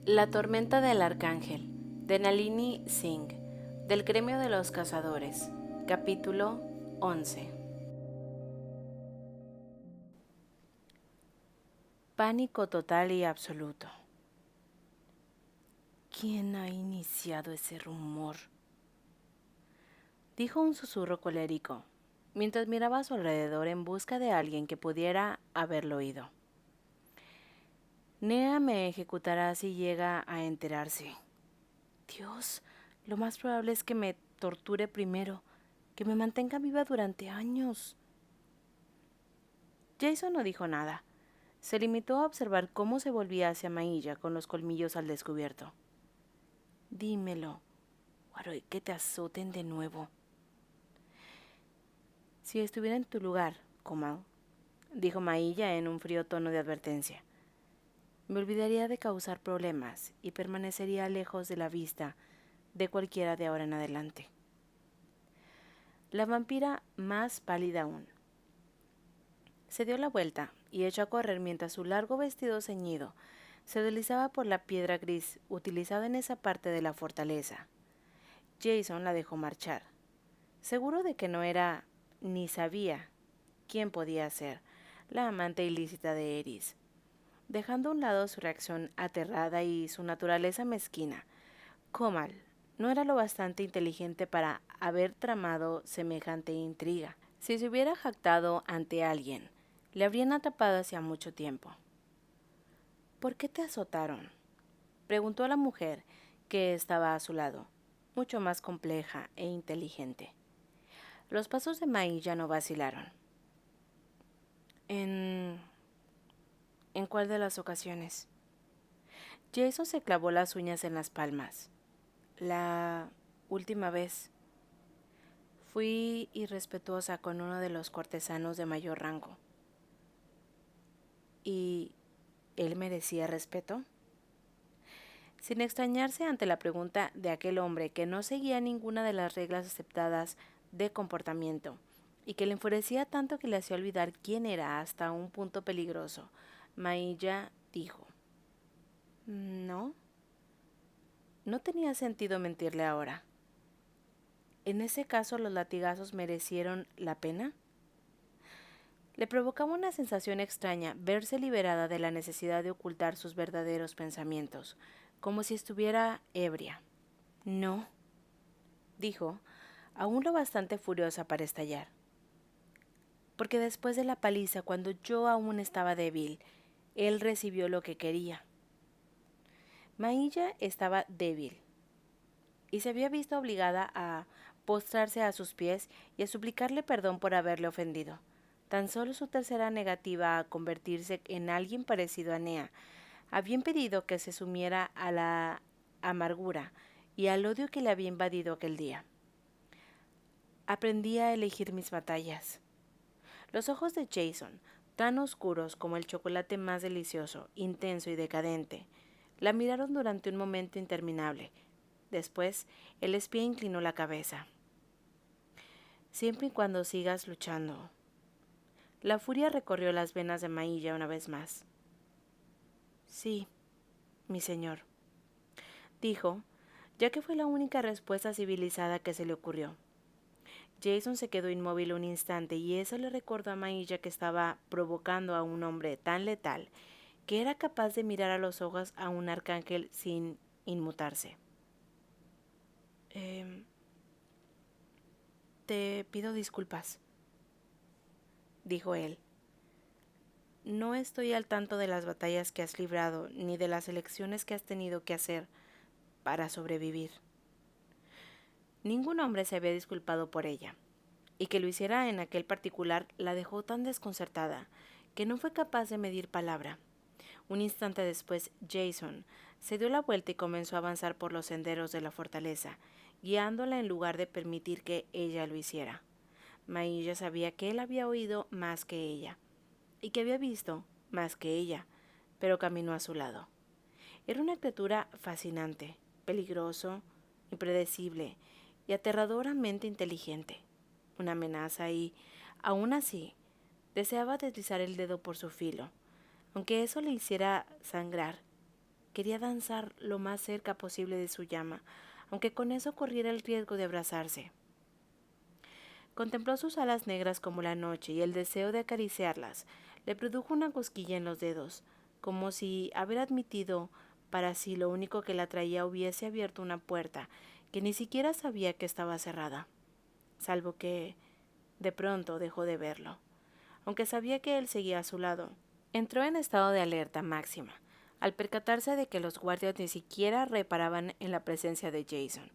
La tormenta del arcángel, de Nalini Singh, del gremio de los cazadores, capítulo 11. Pánico total y absoluto. ¿Quién ha iniciado ese rumor?, dijo un susurro colérico, mientras miraba a su alrededor en busca de alguien que pudiera haberlo oído. Nea me ejecutará si llega a enterarse. Dios, lo más probable es que me torture primero, que me mantenga viva durante años. Jason no dijo nada. Se limitó a observar cómo se volvía hacia Mailla con los colmillos al descubierto. Dímelo, o haré que te azoten de nuevo. Si estuviera en tu lugar, Komal, dijo Mailla en un frío tono de advertencia, me olvidaría de causar problemas y permanecería lejos de la vista de cualquiera de ahora en adelante. La vampira, más pálida aún, se dio la vuelta y echó a correr mientras su largo vestido ceñido se deslizaba por la piedra gris utilizada en esa parte de la fortaleza. Jason la dejó marchar, seguro de que no era ni sabía quién podía ser la amante ilícita de Eris. Dejando a un lado su reacción aterrada y su naturaleza mezquina, Komal no era lo bastante inteligente para haber tramado semejante intriga. Si se hubiera jactado ante alguien, le habrían atrapado hacía mucho tiempo. ¿Por qué te azotaron?, preguntó a la mujer que estaba a su lado, mucho más compleja e inteligente. Los pasos de Mailla no vacilaron. ¿En cuál de las ocasiones? Jason se clavó las uñas en las palmas. La última vez. Fui irrespetuosa con uno de los cortesanos de mayor rango. ¿Y él merecía respeto? Sin extrañarse ante la pregunta de aquel hombre que no seguía ninguna de las reglas aceptadas de comportamiento y que le enfurecía tanto que le hacía olvidar quién era hasta un punto peligroso, Mailla dijo: No, no tenía sentido mentirle ahora. ¿En ese caso los latigazos merecieron la pena? Le provocaba una sensación extraña verse liberada de la necesidad de ocultar sus verdaderos pensamientos, como si estuviera ebria. No, dijo, aún lo bastante furiosa para estallar. Porque después de la paliza, cuando yo aún estaba débil, él recibió lo que quería. Mailla estaba débil y se había visto obligada a postrarse a sus pies y a suplicarle perdón por haberle ofendido. Tan solo su tercera negativa a convertirse en alguien parecido a Nea había impedido que se sumiera a la amargura y al odio que le había invadido aquel día. Aprendí a elegir mis batallas. Los ojos de Jason, tan oscuros como el chocolate más delicioso, intenso y decadente, la miraron durante un momento interminable. Después, el espía inclinó la cabeza. Siempre y cuando sigas luchando. La furia recorrió las venas de Mailla una vez más. Sí, mi señor, dijo, ya que fue la única respuesta civilizada que se le ocurrió. Jason se quedó inmóvil un instante y eso le recordó a Mailla que estaba provocando a un hombre tan letal que era capaz de mirar a los ojos a un arcángel sin inmutarse. Te pido disculpas, dijo él. No estoy al tanto de las batallas que has librado ni de las elecciones que has tenido que hacer para sobrevivir. Ningún hombre se había disculpado por ella, y que lo hiciera en aquel particular la dejó tan desconcertada que no fue capaz de medir palabra. Un instante después, Jason se dio la vuelta y comenzó a avanzar por los senderos de la fortaleza, guiándola en lugar de permitir que ella lo hiciera. Mailla sabía que él había oído más que ella, y que había visto más que ella, pero caminó a su lado. Era una criatura fascinante, peligroso, impredecible y aterradoramente inteligente. Una amenaza y, aún así, deseaba deslizar el dedo por su filo, aunque eso le hiciera sangrar, Quería danzar lo más cerca posible de su llama, aunque con eso corriera el riesgo de abrazarse. Contempló sus alas negras como la noche y el deseo de acariciarlas le produjo una cosquilla en los dedos, como si haber admitido para sí lo único que la atraía hubiese abierto una puerta que ni siquiera sabía que estaba cerrada, salvo que de pronto dejó de verlo, aunque sabía que él seguía a su lado. Entró en estado de alerta máxima, al percatarse de que los guardias ni siquiera reparaban en la presencia de Jason.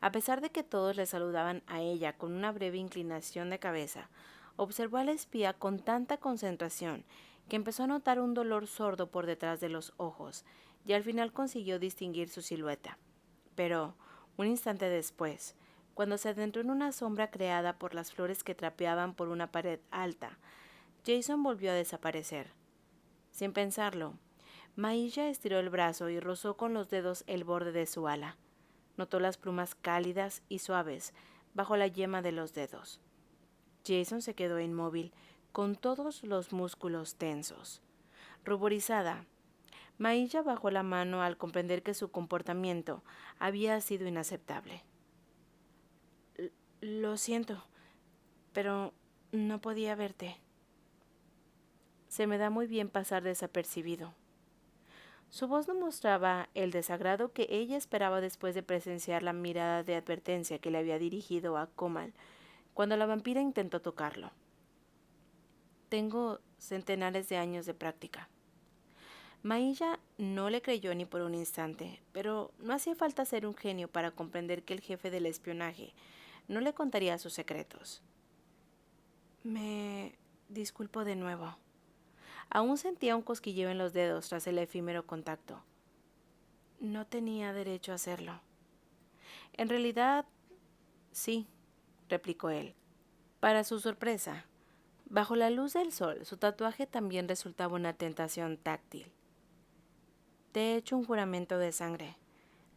A pesar de que todos le saludaban a ella con una breve inclinación de cabeza, observó al espía con tanta concentración que empezó a notar un dolor sordo por detrás de los ojos, y al final consiguió distinguir su silueta. Pero, un instante después, cuando se adentró en una sombra creada por las flores que trapeaban por una pared alta, Jason volvió a desaparecer. Sin pensarlo, Mailla estiró el brazo y rozó con los dedos el borde de su ala. Notó las plumas cálidas y suaves bajo la yema de los dedos. Jason se quedó inmóvil, con todos los músculos tensos. Ruborizada, Mailla bajó la mano al comprender que su comportamiento había sido inaceptable. Lo siento, pero no podía verte. Se me da muy bien pasar desapercibido. Su voz no mostraba el desagrado que ella esperaba después de presenciar la mirada de advertencia que le había dirigido a Komal cuando la vampira intentó tocarlo. Tengo centenares de años de práctica. Mailla no le creyó ni por un instante, pero no hacía falta ser un genio para comprender que el jefe del espionaje no le contaría sus secretos. Me disculpo de nuevo. Aún sentía un cosquilleo en los dedos tras el efímero contacto. No tenía derecho a hacerlo. En realidad, sí, replicó él. Para su sorpresa, bajo la luz del sol, su tatuaje también resultaba una tentación táctil. Te he hecho un juramento de sangre.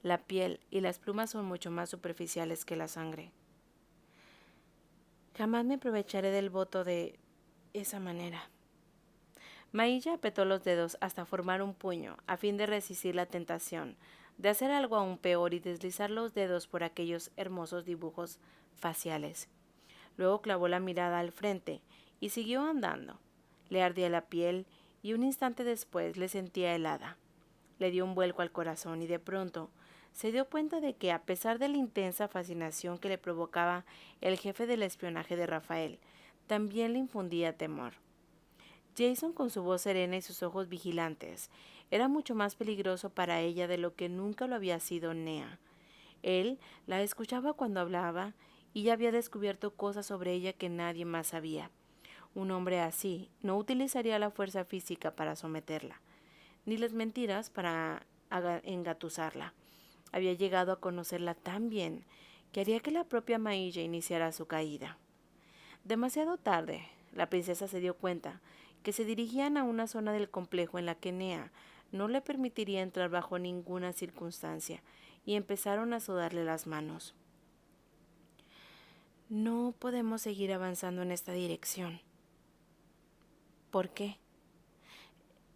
La piel y las plumas son mucho más superficiales que la sangre. Jamás me aprovecharé del voto de esa manera. Mailla apretó los dedos hasta formar un puño, a fin de resistir la tentación de hacer algo aún peor y deslizar los dedos por aquellos hermosos dibujos faciales. Luego clavó la mirada al frente y siguió andando. Le ardía la piel y un instante después le sentía helada. Le dio un vuelco al corazón y de pronto se dio cuenta de que, a pesar de la intensa fascinación que le provocaba el jefe del espionaje de Rafael, también le infundía temor. Jason, con su voz serena y sus ojos vigilantes, era mucho más peligroso para ella de lo que nunca lo había sido Nea. Él la escuchaba cuando hablaba y ya había descubierto cosas sobre ella que nadie más sabía. Un hombre así no utilizaría la fuerza física para someterla, ni las mentiras para engatusarla. Había llegado a conocerla tan bien que haría que la propia Mailla iniciara su caída. Demasiado tarde, la princesa se dio cuenta que se dirigían a una zona del complejo en la que Nea no le permitiría entrar bajo ninguna circunstancia, y empezaron a sudarle las manos. No podemos seguir avanzando en esta dirección. ¿Por qué?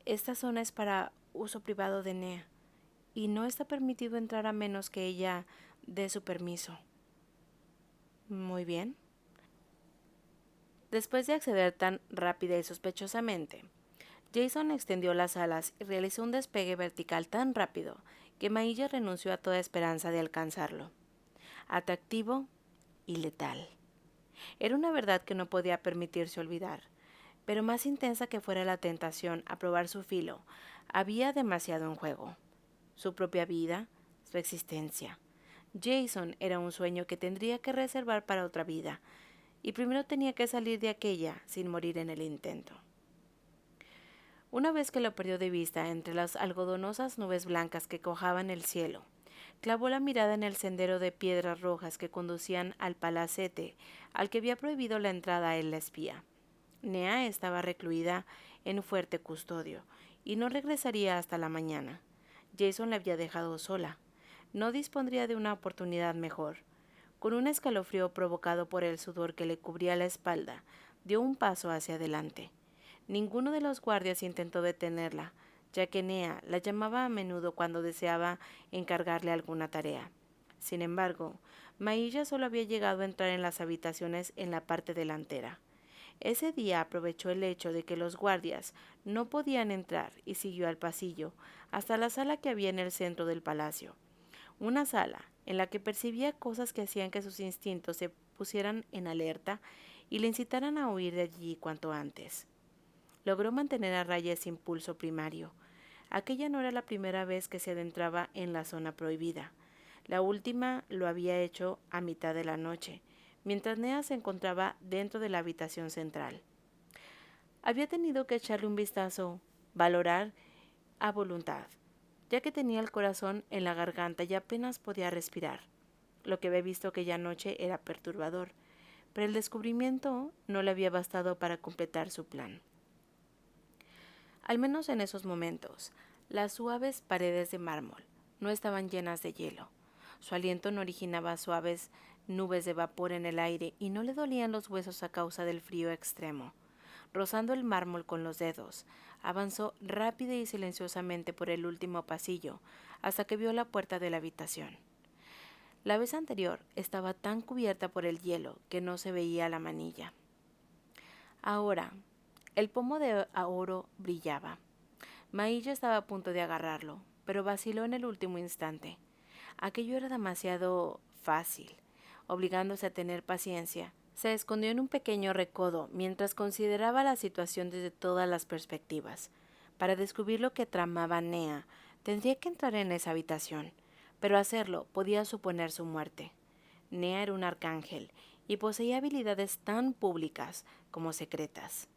Esta zona es para uso privado de Nea, y no está permitido entrar a menos que ella dé su permiso. Muy bien. Después de acceder tan rápida y sospechosamente, Jason extendió las alas y realizó un despegue vertical tan rápido que Mailla renunció a toda esperanza de alcanzarlo. Atractivo y letal. Era una verdad que no podía permitirse olvidar, pero más intensa que fuera la tentación a probar su filo, había demasiado en juego. Su propia vida, su existencia. Jason era un sueño que tendría que reservar para otra vida, y primero tenía que salir de aquella sin morir en el intento. Una vez que lo perdió de vista entre las algodonosas nubes blancas que cojaban el cielo, clavó la mirada en el sendero de piedras rojas que conducían al palacete al que había prohibido la entrada a él la espía. Nea estaba recluida en fuerte custodio y no regresaría hasta la mañana. Jason la había dejado sola. No dispondría de una oportunidad mejor. Con un escalofrío provocado por el sudor que le cubría la espalda, dio un paso hacia adelante. Ninguno de los guardias intentó detenerla, ya que Nea la llamaba a menudo cuando deseaba encargarle alguna tarea. Sin embargo, Mailla solo había llegado a entrar en las habitaciones en la parte delantera. Ese día aprovechó el hecho de que los guardias no podían entrar y siguió al pasillo hasta la sala que había en el centro del palacio. Una sala en la que percibía cosas que hacían que sus instintos se pusieran en alerta y le incitaran a huir de allí cuanto antes. Logró mantener a raya ese impulso primario. Aquella no era la primera vez que se adentraba en la zona prohibida. La última lo había hecho a mitad de la noche, mientras Nea se encontraba dentro de la habitación central. Había tenido que echarle un vistazo, valorar a voluntad, ya que tenía el corazón en la garganta y apenas podía respirar. Lo que había visto aquella noche era perturbador, pero el descubrimiento no le había bastado para completar su plan. Al menos en esos momentos, las suaves paredes de mármol no estaban llenas de hielo. Su aliento no originaba suaves nubes de vapor en el aire y no le dolían los huesos a causa del frío extremo. Rozando el mármol con los dedos, avanzó rápida y silenciosamente por el último pasillo hasta que vio la puerta de la habitación. La vez anterior estaba tan cubierta por el hielo que no se veía la manilla. Ahora, el pomo de oro brillaba. Mailla estaba a punto de agarrarlo, pero vaciló en el último instante. Aquello era demasiado fácil. Obligándose a tener paciencia, se escondió en un pequeño recodo mientras consideraba la situación desde todas las perspectivas. Para descubrir lo que tramaba Nea, tendría que entrar en esa habitación, pero hacerlo podía suponer su muerte. Nea era un arcángel y poseía habilidades tan públicas como secretas.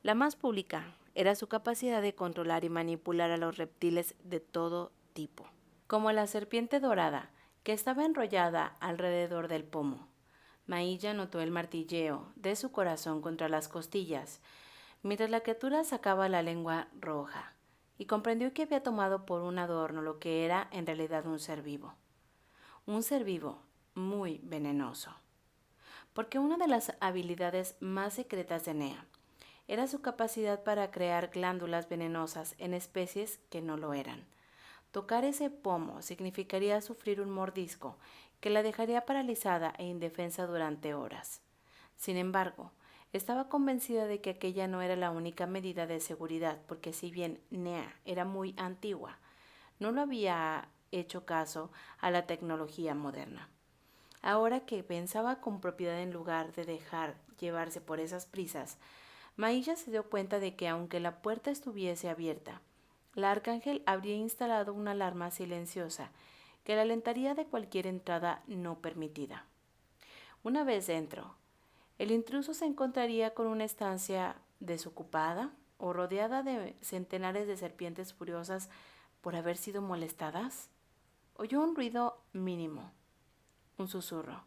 La más pública era su capacidad de controlar y manipular a los reptiles de todo tipo, como la serpiente dorada que estaba enrollada alrededor del pomo. Mailla notó el martilleo de su corazón contra las costillas, mientras la criatura sacaba la lengua roja, y comprendió que había tomado por un adorno lo que era en realidad un ser vivo. Un ser vivo muy venenoso. Porque una de las habilidades más secretas de Nea era su capacidad para crear glándulas venenosas en especies que no lo eran. Tocar ese pomo significaría sufrir un mordisco que la dejaría paralizada e indefensa durante horas. Sin embargo, estaba convencida de que aquella no era la única medida de seguridad, porque si bien Nea era muy antigua, no lo había hecho caso a la tecnología moderna. Ahora que pensaba con propiedad en lugar de dejar llevarse por esas prisas, Mailla se dio cuenta de que aunque la puerta estuviese abierta, la arcángel habría instalado una alarma silenciosa que la alentaría de cualquier entrada no permitida. Una vez dentro, el intruso se encontraría con una estancia desocupada o rodeada de centenares de serpientes furiosas por haber sido molestadas. Oyó un ruido mínimo, un susurro.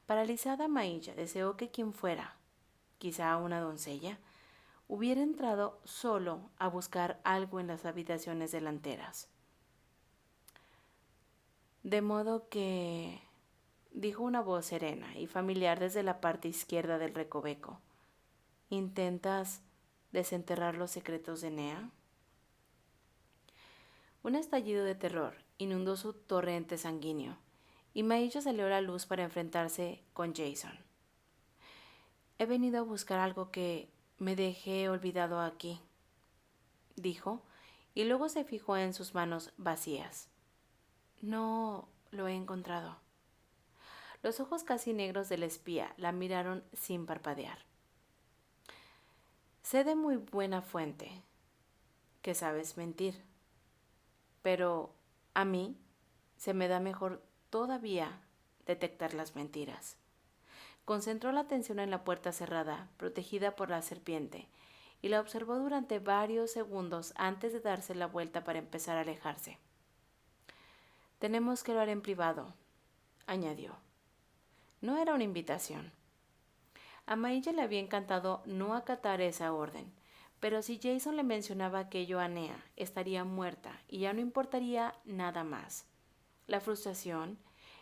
Paralizada, Mailla deseó que quien fuera, quizá una doncella, hubiera entrado solo a buscar algo en las habitaciones delanteras. De modo que, dijo una voz serena y familiar desde la parte izquierda del recoveco, ¿intentas desenterrar los secretos de Nea? Un estallido de terror inundó su torrente sanguíneo, y Mailla salió a la luz para enfrentarse con Jason. He venido a buscar algo que me dejé olvidado aquí, dijo, y luego se fijó en sus manos vacías. No lo he encontrado. Los ojos casi negros del espía la miraron sin parpadear. Sé de muy buena fuente que sabes mentir, pero a mí se me da mejor todavía detectar las mentiras. Concentró la atención en la puerta cerrada, protegida por la serpiente, y la observó durante varios segundos antes de darse la vuelta para empezar a alejarse. Tenemos que hablar en privado, añadió. No era una invitación. A Mailla le había encantado no acatar esa orden, pero si Jason le mencionaba aquello a Nea, estaría muerta y ya no importaría nada más. La frustración,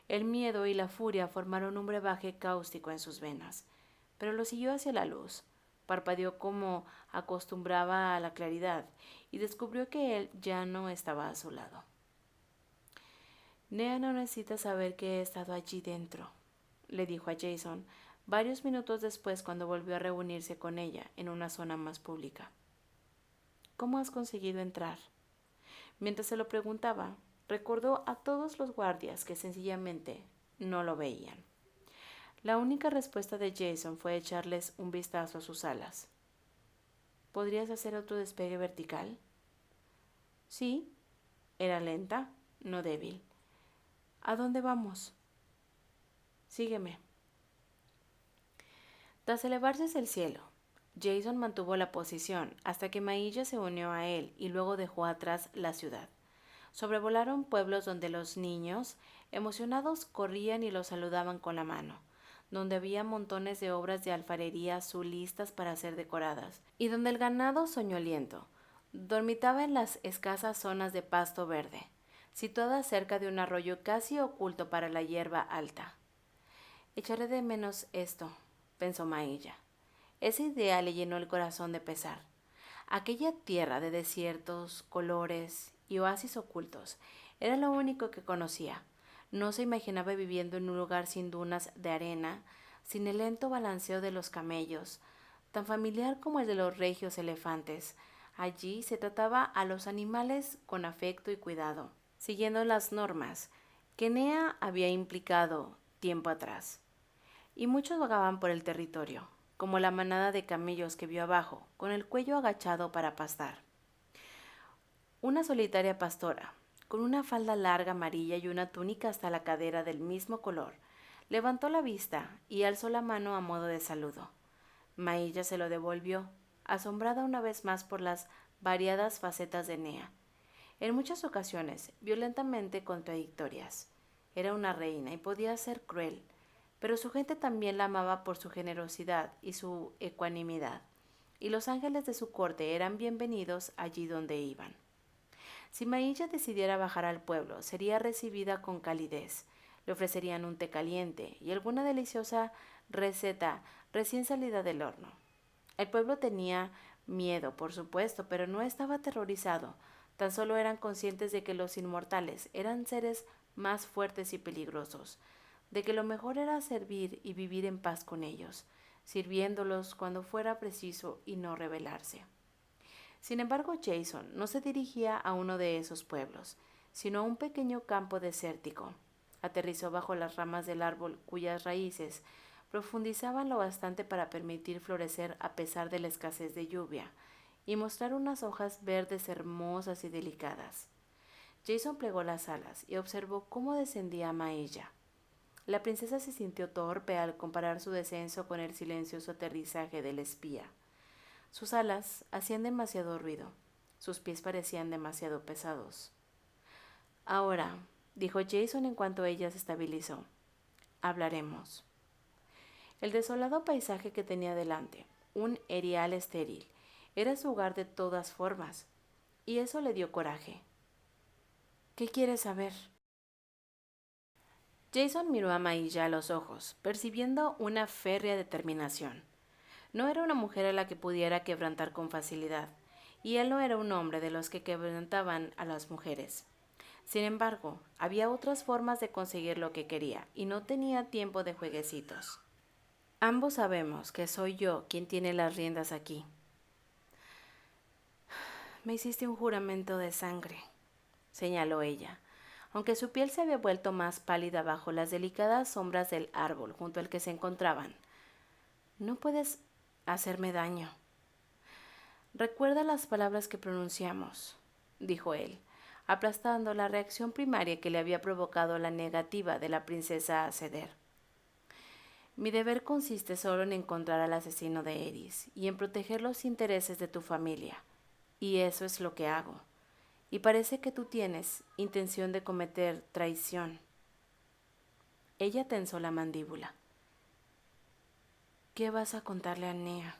el miedo y la furia formaron un brebaje cáustico en sus venas, pero lo siguió hacia la luz. Parpadeó como acostumbraba a la claridad y descubrió que él ya no estaba a su lado. Nea no necesita saber que he estado allí dentro, le dijo a Jason varios minutos después cuando volvió a reunirse con ella en una zona más pública. ¿Cómo has conseguido entrar? Mientras se lo preguntaba, recordó a todos los guardias que sencillamente no lo veían. La única respuesta de Jason fue echarles un vistazo a sus alas. ¿Podrías hacer otro despegue vertical? Sí, era lenta, no débil. ¿A dónde vamos? Sígueme. Tras elevarse hacia el cielo, Jason mantuvo la posición hasta que Mailla se unió a él y luego dejó atrás la ciudad. Sobrevolaron pueblos donde los niños, emocionados, corrían y los saludaban con la mano, donde había montones de obras de alfarería azul listas para ser decoradas, y donde el ganado soñoliento dormitaba en las escasas zonas de pasto verde, situadas cerca de un arroyo casi oculto para la hierba alta. Echaré de menos esto, pensó Mailla. Esa idea le llenó el corazón de pesar. Aquella tierra de desiertos, colores y oasis ocultos era lo único que conocía. No se imaginaba viviendo en un lugar sin dunas de arena, sin el lento balanceo de los camellos, tan familiar como el de los regios elefantes. Allí se trataba a los animales con afecto y cuidado, siguiendo las normas que Nea había implicado tiempo atrás. Y muchos vagaban por el territorio, como la manada de camellos que vio abajo, con el cuello agachado para pastar. Una solitaria pastora, con una falda larga amarilla y una túnica hasta la cadera del mismo color, levantó la vista y alzó la mano a modo de saludo. Mailla se lo devolvió, asombrada una vez más por las variadas facetas de Nea, en muchas ocasiones violentamente contradictorias. Era una reina y podía ser cruel, pero su gente también la amaba por su generosidad y su ecuanimidad, y los ángeles de su corte eran bienvenidos allí donde iban. Si Mailla decidiera bajar al pueblo, sería recibida con calidez. Le ofrecerían un té caliente y alguna deliciosa receta recién salida del horno. El pueblo tenía miedo, por supuesto, pero no estaba aterrorizado. Tan solo eran conscientes de que los inmortales eran seres más fuertes y peligrosos, de que lo mejor era servir y vivir en paz con ellos, sirviéndolos cuando fuera preciso y no rebelarse. Sin embargo, Jason no se dirigía a uno de esos pueblos, sino a un pequeño campo desértico. Aterrizó bajo las ramas del árbol cuyas raíces profundizaban lo bastante para permitir florecer a pesar de la escasez de lluvia y mostrar unas hojas verdes hermosas y delicadas. Jason plegó las alas y observó cómo descendía Maella. La princesa se sintió torpe al comparar su descenso con el silencioso aterrizaje del espía. Sus alas hacían demasiado ruido, sus pies parecían demasiado pesados. Ahora, dijo Jason en cuanto ella se estabilizó, hablaremos. El desolado paisaje que tenía delante, un erial estéril, era su hogar de todas formas, y eso le dio coraje. ¿Qué quieres saber? Jason miró a Mailla a los ojos, percibiendo una férrea determinación. No era una mujer a la que pudiera quebrantar con facilidad, y él no era un hombre de los que quebrantaban a las mujeres. Sin embargo, había otras formas de conseguir lo que quería, y no tenía tiempo de jueguecitos. Ambos sabemos que soy yo quien tiene las riendas aquí. Me hiciste un juramento de sangre, señaló ella, aunque su piel se había vuelto más pálida bajo las delicadas sombras del árbol junto al que se encontraban. No puedes hacerme daño. Recuerda las palabras que pronunciamos, dijo él, aplastando la reacción primaria que le había provocado la negativa de la princesa a ceder. Mi deber consiste solo en encontrar al asesino de Eris y en proteger los intereses de tu familia, y eso es lo que hago. Y parece que tú tienes intención de cometer traición. Ella tensó la mandíbula. ¿Qué vas a contarle a Nea?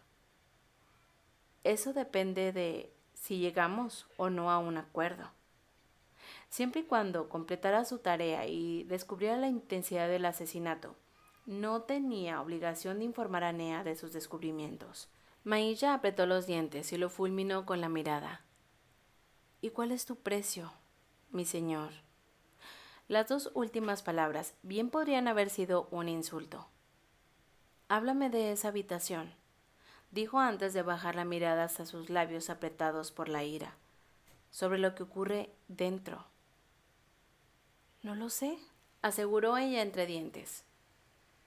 Eso depende de si llegamos o no a un acuerdo. Siempre y cuando completara su tarea y descubriera la intensidad del asesinato, no tenía obligación de informar a Nea de sus descubrimientos. Mailla apretó los dientes y lo fulminó con la mirada. ¿Y cuál es tu precio, mi señor? Las dos últimas palabras bien podrían haber sido un insulto. Háblame de esa habitación, dijo antes de bajar la mirada hasta sus labios apretados por la ira, sobre lo que ocurre dentro. No lo sé, aseguró ella entre dientes.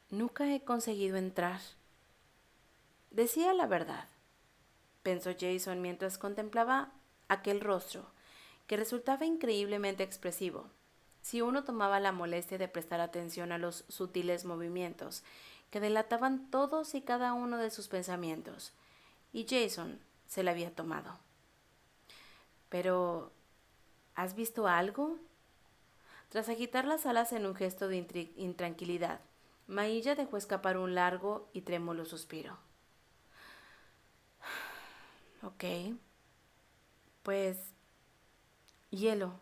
Nunca he conseguido entrar. Decía la verdad, pensó Jason mientras contemplaba aquel rostro, que resultaba increíblemente expresivo, si uno tomaba la molestia de prestar atención a los sutiles movimientos que delataban todos y cada uno de sus pensamientos, y Jason se la había tomado. Pero, ¿has visto algo? Tras agitar las alas en un gesto de intranquilidad, Mailla dejó escapar un largo y trémulo suspiro. Ok, pues hielo.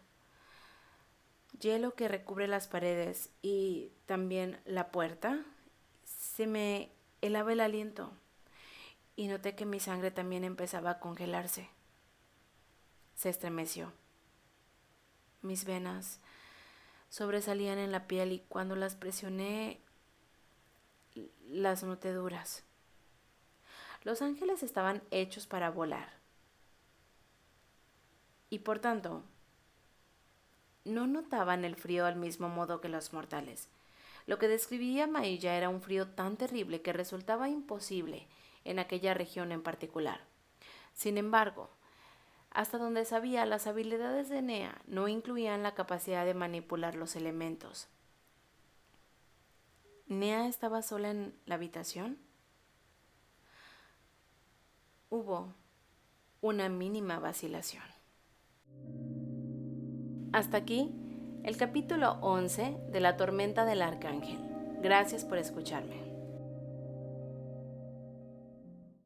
Hielo que recubre las paredes y también la puerta. Se me helaba el aliento y noté que mi sangre también empezaba a congelarse. Se estremeció. Mis venas sobresalían en la piel y cuando las presioné, las noté duras. Los ángeles estaban hechos para volar. Y por tanto, no notaban el frío al mismo modo que los mortales. Lo que describía Mailla era un frío tan terrible que resultaba imposible en aquella región en particular. Sin embargo, hasta donde sabía, las habilidades de Nea no incluían la capacidad de manipular los elementos. ¿Nea estaba sola en la habitación? Hubo una mínima vacilación. Hasta aquí el capítulo 11 de La tormenta del arcángel. Gracias por escucharme.